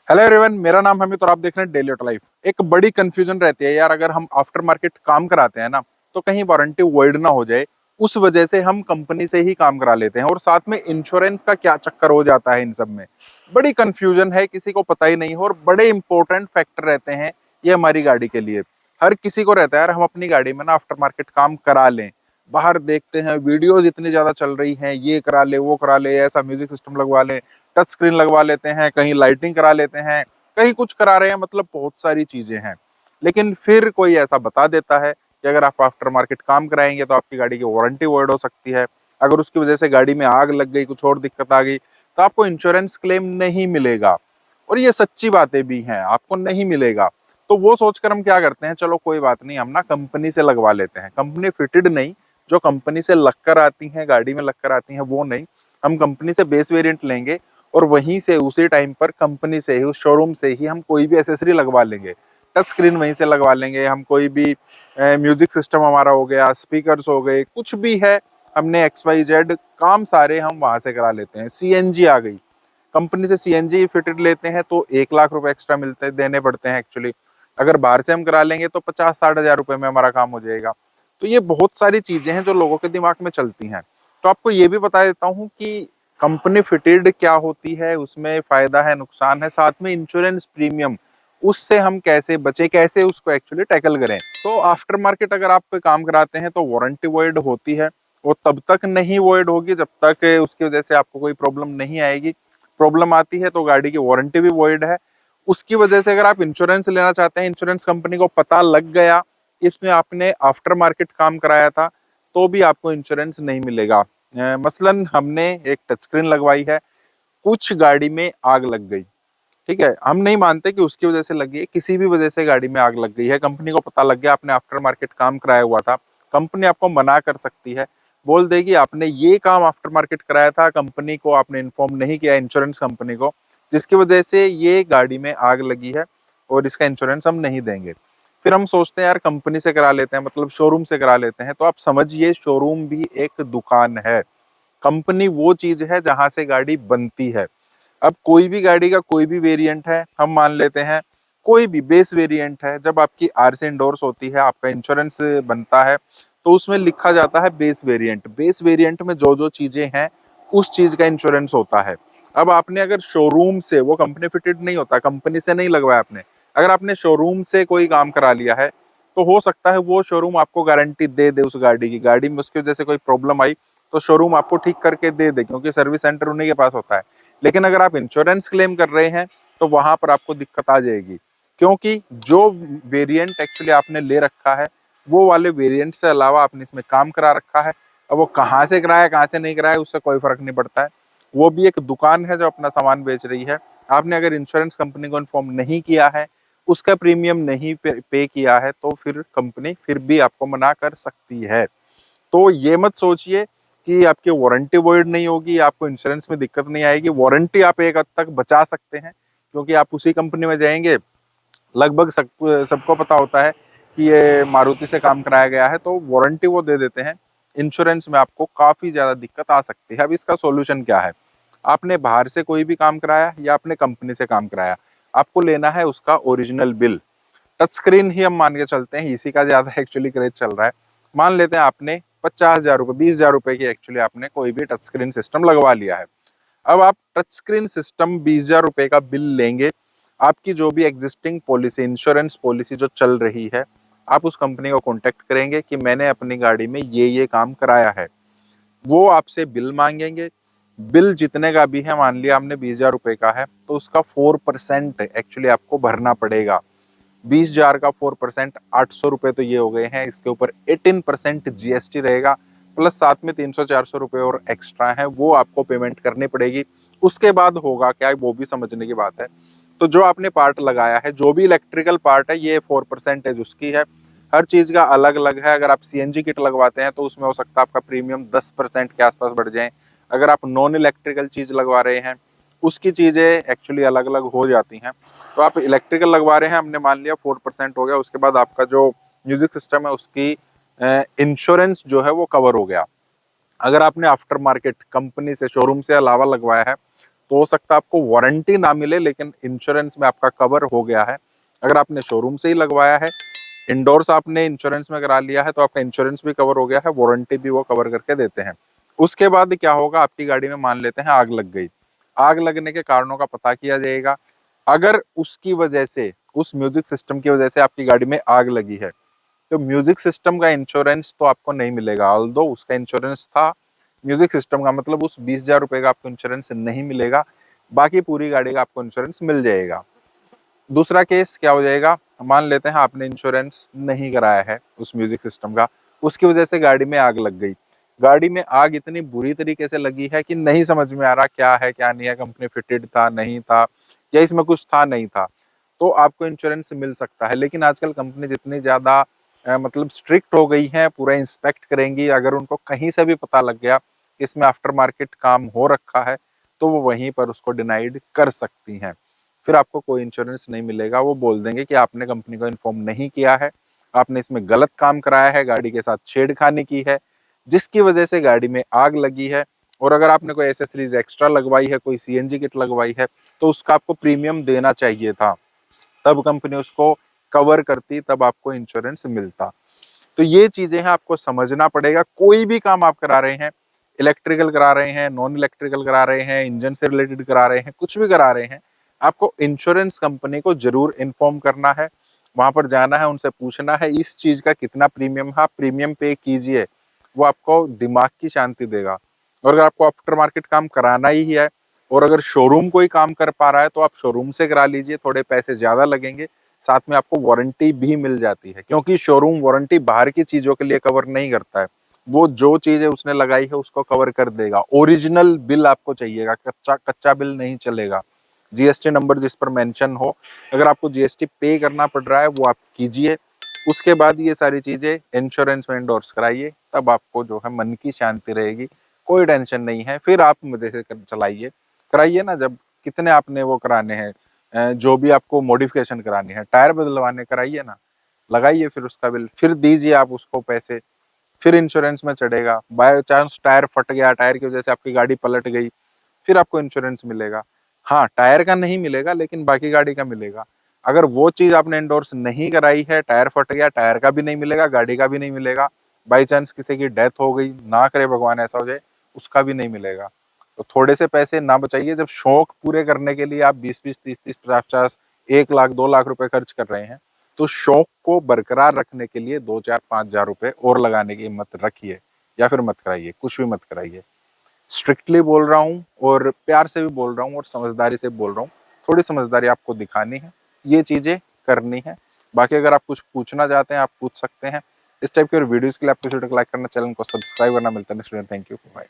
Hello everyone, मेरा नाम हमिद और आप देख रहे हैं डेली ऑटो लाइफ। एक बड़ी कंफ्यूजन रहती है यार, अगर हम आफ्टर मार्केट काम कराते हैं ना तो कहीं वारंटी वॉइड ना हो जाए। उस वजह से हम कंपनी से ही काम करा लेते हैं और साथ में इंश्योरेंस का क्या चक्कर हो जाता है। इन सब में बड़ी कंफ्यूजन है, किसी को पता ही नहीं है और बड़े इंपॉर्टेंट फैक्टर रहते हैं ये हमारी गाड़ी के लिए। हर किसी को रहता है यार, हम अपनी गाड़ी में ना आफ्टर मार्केट काम करा लें। बाहर देखते हैं वीडियोज इतनी ज्यादा चल रही हैं, ये करा ले वो करा ले, ऐसा म्यूजिक सिस्टम लगवा ले, टच स्क्रीन लगवा लेते हैं, कहीं लाइटिंग करा लेते हैं, कहीं कुछ करा रहे हैं, मतलब बहुत सारी चीजें हैं। लेकिन फिर कोई ऐसा बता देता है कि अगर आप आफ्टर मार्केट काम कराएंगे तो आपकी गाड़ी की वारंटी वॉइड हो सकती है। अगर उसकी वजह से गाड़ी में आग लग गई, कुछ और दिक्कत आ गई, तो आपको इंश्योरेंस क्लेम नहीं मिलेगा। और ये सच्ची बातें भी हैं, आपको नहीं मिलेगा। तो वो सोचकर हम क्या करते हैं, चलो कोई बात नहीं, हम ना कंपनी से लगवा लेते हैं। कंपनी फिटेड नहीं, जो कंपनी से लगकर आती हैं, गाड़ी में लगकर आती हैं, वो नहीं। हम कंपनी से बेस वेरिएंट लेंगे और वहीं से उसी टाइम पर कंपनी से ही, उस शोरूम से ही हम कोई भी एसेसरी लगवा लेंगे। टच स्क्रीन वहीं से लगवा लेंगे हम, कोई भी म्यूजिक सिस्टम हमारा हो गया, स्पीकर्स हो गए, कुछ भी है, हमने XYZ काम सारे हम वहां से करा लेते हैं। CNG आ गई, कंपनी से CNG फिटेड लेते हैं तो 1 लाख रुपए एक्स्ट्रा मिलते देने पड़ते हैं एक्चुअली। अगर बाहर से हम करा लेंगे तो 50-60 हजार रुपए में हमारा काम हो जाएगा। तो ये बहुत सारी चीजें हैं जो लोगों के दिमाग में चलती हैं। तो आपको ये भी बता देता हूँ कि कंपनी फिटेड क्या होती है, उसमें फायदा है, नुकसान है, साथ में इंश्योरेंस प्रीमियम, उससे हम कैसे बचे, कैसे उसको एक्चुअली टैकल करें। तो आफ्टर मार्केट अगर आप कोई काम कराते हैं तो वारंटी वॉइड होती है। वो तब तक नहीं वॉइड होगी जब तक उसकी वजह से आपको कोई प्रॉब्लम नहीं आएगी। प्रॉब्लम आती है तो गाड़ी की वारंटी भी वॉइड है। उसकी वजह से अगर आप इंश्योरेंस लेना चाहते हैं, इंश्योरेंस कंपनी को पता लग गया इसमें आपने आफ्टर मार्केट काम कराया था, तो भी आपको इंश्योरेंस नहीं मिलेगा। मसलन हमने एक टच स्क्रीन लगवाई है, कुछ गाड़ी में आग लग गई, ठीक है, हम नहीं मानते कि उसकी वजह से लगी है, किसी भी वजह से गाड़ी में आग लग गई है, कंपनी को पता लग गया आपने आफ्टर मार्केट काम कराया हुआ था, कंपनी आपको मना कर सकती है, बोल देगी आपने ये काम आफ्टर मार्केट कराया था, कंपनी को आपने इन्फॉर्म नहीं किया, इंश्योरेंस कंपनी को, जिसकी वजह से ये गाड़ी में आग लगी है और इसका इंश्योरेंस हम नहीं देंगे। फिर हम सोचते हैं यार कंपनी से करा लेते हैं, मतलब शोरूम से करा लेते हैं। तो आप समझिए, शोरूम भी एक दुकान है, कंपनी वो चीज है जहां से गाड़ी बनती है। अब कोई भी गाड़ी का कोई भी वेरिएंट है, हम मान लेते हैं कोई भी बेस वेरिएंट है, जब आपकी RC इंडोर्स होती है, आपका इंश्योरेंस बनता है, तो उसमें लिखा जाता है बेस वेरिएंट। बेस वेरिएंट में जो जो चीजें हैं उस चीज का इंश्योरेंस होता है। अब आपने अगर शोरूम से, वो कंपनी फिटेड नहीं होता, कंपनी से नहीं लगवाया आपने, अगर आपने शोरूम से कोई काम करा लिया है तो हो सकता है वो शोरूम आपको गारंटी दे दे उस गाड़ी की, गाड़ी में उसकी वजह से कोई प्रॉब्लम आई तो शोरूम आपको ठीक करके दे दे, क्योंकि सर्विस सेंटर उन्हीं के पास होता है। लेकिन अगर आप इंश्योरेंस क्लेम कर रहे हैं तो वहां पर आपको दिक्कत आ जाएगी, क्योंकि जो वेरिएंट एक्चुअली आपने ले रखा है वो वाले वेरिएंट से अलावा आपने इसमें काम करा रखा है। अब वो कहाँ से कराया कहाँ से नहीं कराया उससे कोई फर्क नहीं पड़ता है, वो भी एक दुकान है जो अपना सामान बेच रही है। आपने अगर इंश्योरेंस कंपनी को इन्फॉर्म नहीं किया है, उसका प्रीमियम नहीं पे किया है, तो फिर कंपनी फिर भी आपको मना कर सकती है। तो ये मत सोचिए कि आपकी वारंटी वॉइड नहीं होगी, आपको इंश्योरेंस में दिक्कत नहीं आएगी। वारंटी आप एक हद तक बचा सकते हैं, क्योंकि आप उसी कंपनी में जाएंगे, लगभग सबको पता होता है कि ये मारुति से काम कराया गया है, तो वारंटी वो दे देते हैं। इंश्योरेंस में आपको काफी ज्यादा दिक्कत आ सकती है। अब इसका सॉल्यूशन क्या है, आपने बाहर से कोई भी काम कराया या आपने कंपनी से काम कराया, आपको लेना है उसका ओरिजिनल बिल। टच स्क्रीन ही हम मान के चलते हैं, इसी का ज्यादा एक्चुअली क्रेज चल रहा है। मान लेते हैं आपने 50,000 रुपए, 20,000 रुपए की एक्चुअली आपने कोई भी टच स्क्रीन सिस्टम लगवा लिया है। अब आप टच स्क्रीन सिस्टम 20,000 रुपए का बिल लेंगे, आपकी जो भी एग्जिस्टिंग पॉलिसी, इंश्योरेंस पॉलिसी जो चल रही है, आप उस कंपनी को कॉन्टेक्ट करेंगे कि मैंने अपनी गाड़ी में ये काम कराया है, वो आपसे बिल मांगेंगे। बिल जितने का भी है, मान लिया हमने 20,000 रुपए का है, तो उसका 4% एक्चुअली आपको भरना पड़ेगा। 20,000 का 4% 800 रुपए तो ये हो गए हैं, इसके ऊपर 18% GST रहेगा, प्लस साथ में 300-400 रुपए और एक्स्ट्रा है, वो आपको पेमेंट करनी पड़ेगी। उसके बाद होगा क्या, वो भी समझने की बात है। तो जो आपने पार्ट लगाया है, जो भी इलेक्ट्रिकल पार्ट है, ये 4% उसकी है। हर चीज का अलग अलग है। अगर आप CNG किट लगवाते हैं तो उसमें हो सकता है आपका प्रीमियम 10% के आसपास बढ़ जाए। अगर आप नॉन इलेक्ट्रिकल चीज लगवा रहे हैं, उसकी चीजें एक्चुअली अलग अलग हो जाती हैं। तो आप इलेक्ट्रिकल लगवा रहे हैं, हमने मान लिया 4% हो गया, उसके बाद आपका जो म्यूजिक सिस्टम है उसकी इंश्योरेंस जो है वो कवर हो गया। अगर आपने आफ्टर मार्केट कंपनी से, शोरूम से अलावा लगवाया है, तो हो सकता है आपको वारंटी ना मिले, लेकिन इंश्योरेंस में आपका कवर हो गया है। अगर आपने शोरूम से ही लगवाया है, इंडोर्स आपने इंश्योरेंस में करा लिया है, तो आपका इंश्योरेंस भी कवर हो गया है, वारंटी भी वो कवर करके देते हैं। उसके बाद क्या होगा, आपकी गाड़ी में मान लेते हैं आग लग गई। आग लगने के कारणों का पता किया जाएगा। अगर उसकी वजह से, उस म्यूजिक सिस्टम की वजह से आपकी गाड़ी में आग लगी है, तो म्यूजिक सिस्टम का इंश्योरेंस तो आपको नहीं मिलेगा। ऑल्दो उसका इंश्योरेंस था, म्यूजिक सिस्टम का मतलब उस 20,000 रुपए का आपको इंश्योरेंस नहीं मिलेगा। बाकी पूरी गाड़ी का आपको इंश्योरेंस मिल जाएगा। दूसरा केस क्या हो जाएगा, मान लेते हैं आपने इंश्योरेंस नहीं कराया है उस म्यूजिक सिस्टम का, उसकी वजह से गाड़ी में आग लग गई। गाड़ी में आग इतनी बुरी तरीके से लगी है कि नहीं समझ में आ रहा क्या है क्या नहीं है, कंपनी फिटेड था नहीं था, या इसमें कुछ था नहीं था, तो आपको इंश्योरेंस मिल सकता है। लेकिन आजकल कंपनी जितनी ज्यादा मतलब स्ट्रिक्ट हो गई है, पूरा इंस्पेक्ट करेंगी। अगर उनको कहीं से भी पता लग गया कि इसमें आफ्टर मार्केट काम हो रखा है, तो वो वहीं पर उसको डिनाइड कर सकती हैं। फिर आपको कोई इंश्योरेंस नहीं मिलेगा। वो बोल देंगे कि आपने कंपनी को इन्फॉर्म नहीं किया है, आपने इसमें गलत काम कराया है, गाड़ी के साथ छेड़खानी की है, जिसकी वजह से गाड़ी में आग लगी है। और अगर आपने कोई एसेसरीज एक्स्ट्रा लगवाई है, कोई सीएनजी किट लगवाई है, तो उसका आपको प्रीमियम देना चाहिए था, तब कंपनी उसको कवर करती, तब आपको इंश्योरेंस मिलता। तो ये चीजें हैं, आपको समझना पड़ेगा। कोई भी काम आप करा रहे हैं, इलेक्ट्रिकल करा रहे हैं, नॉन इलेक्ट्रिकल करा रहे हैं, इंजन से रिलेटेड करा रहे हैं, कुछ भी करा रहे हैं, आपको इंश्योरेंस कंपनी को जरूर इन्फॉर्म करना है। वहां पर जाना है, उनसे पूछना है इस चीज का कितना प्रीमियम है, आप प्रीमियम पे कीजिए। वो आपको दिमाग की शांति देगा। और अगर आपको आफ्टर मार्केट काम कराना ही है, और अगर शोरूम कोई काम कर पा रहा है, तो आप शोरूम से करा लीजिए, थोड़े पैसे ज्यादा लगेंगे, साथ में आपको वारंटी भी मिल जाती है, क्योंकि शोरूम वारंटी बाहर की चीजों के लिए कवर नहीं करता है। वो जो चीज है उसने लगाई है उसको कवर कर देगा। ओरिजिनल बिल आपको चाहिएगा, कच्चा कच्चा बिल नहीं चलेगा। जीएसटी नंबर जिस पर मेंशन हो, अगर आपको जीएसटी पे करना पड़ रहा है वो आप कीजिए। उसके बाद ये सारी चीजें इंश्योरेंस में एंडोर्स कराइए, तब आपको जो है मन की शांति रहेगी, कोई टेंशन नहीं है। फिर आप मजे से चलाइए, कराइए ना। जब कितने आपने वो कराने हैं, जो भी आपको मॉडिफिकेशन करानी है, टायर बदलवाने, कराइए ना, लगाइए फिर उसका बिल, फिर दीजिए आप उसको पैसे, फिर इंश्योरेंस में चढ़ेगा। बाय चांस टायर फट गया, टायर की वजह से आपकी गाड़ी पलट गई, फिर आपको इंश्योरेंस मिलेगा। हाँ, टायर का नहीं मिलेगा, लेकिन बाकी गाड़ी का मिलेगा। अगर वो चीज आपने एंडोर्स नहीं कराई है, टायर फट गया, टायर का भी नहीं मिलेगा, गाड़ी का भी नहीं मिलेगा। बाई चांस किसी की डेथ हो गई, ना करे भगवान ऐसा हो जाए, उसका भी नहीं मिलेगा। तो थोड़े से पैसे ना बचाइए। जब शौक पूरे करने के लिए आप 20-20, 30-30, 50-50, 1 लाख 2 लाख रुपए खर्च कर रहे हैं, तो शौक को बरकरार रखने के लिए 2-4-5 हजार रुपए और लगाने की हिम्मत रखिए, या फिर मत कराइए, कुछ भी मत कराइए। स्ट्रिक्टली बोल रहा हूँ, और प्यार से भी बोल रहा हूँ, और समझदारी से बोल रहा हूँ। थोड़ी समझदारी आपको दिखानी है, ये चीजें करनी है। बाकी अगर आप कुछ पूछना चाहते हैं, आप पूछ सकते हैं। इस टाइप के वीडियोस के लिए आपको वीडियो को लाइक करना, चैनल को सब्सक्राइब करना। मिलता है next video. Thank you, bye.